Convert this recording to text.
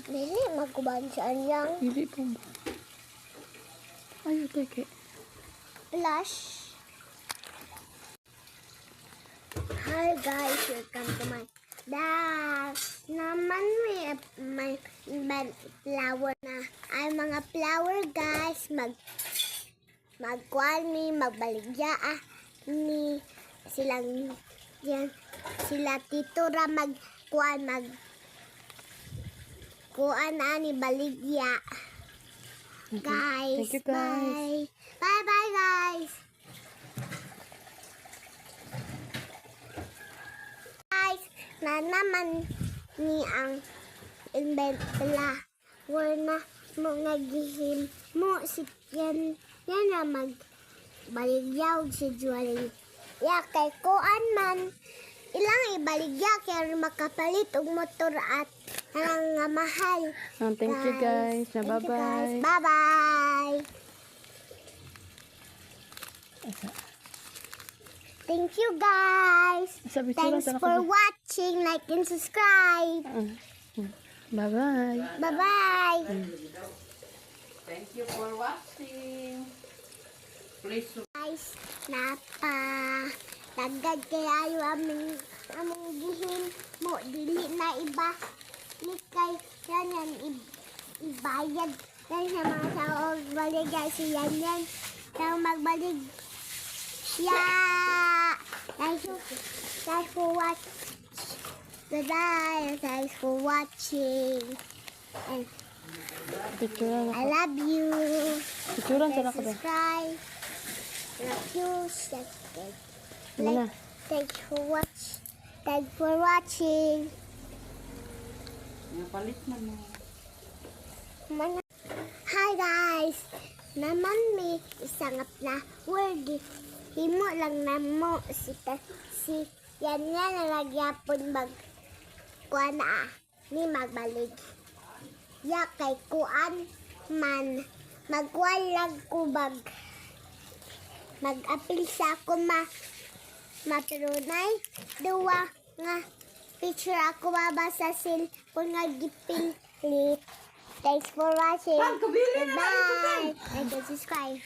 Dili, magkubahan siya yang Hindi po ba? Ayaw, teke. blush. Hi guys, welcome to my naman may flower na. Ay mga flower guys, magkuhan ni, magbaligya ni silang yan, sila titura magkuhan kuan ni baligya. Guys, Thank you, guys. Bye bye guys. Guys, na naman ni ang flower na mo nga gihim mo si yan na magbaligyaw si Julie. Ya kay kuan man ilang ibaligya kaya makapalit og motor at ang nga mahal. Thank you guys. Na Thank you, bye-bye. guys. Bye-bye. Thank you guys. Sabi ko Thanks lang for watching. Like and subscribe. Bye-bye. Bye-bye. Thank you for watching. Please Guys, dagdag kaya yung aming gihim mo. Dili na iba. Likay yan ibayad. Yan sa mga tao. Baligay siya yan. Kaya magbalig siya. Thanks for watching. Bye-bye. Thanks for watching. And Picture I love you. Picture sa ka ba? Subscribe. Love you. Wala. Thanks for watching. Thanks for watching. napalit na mo. Hi guys. Naman may isang na word. Himo lang na mo si yan nga nalagyapon kuan ni magbalik. Ya kay kuan man magkuan lang ko mag-apil sa ako matrunay duwa nga picture ako babasa cellphone nga gipilit. Thanks for watching. Bye. And subscribe.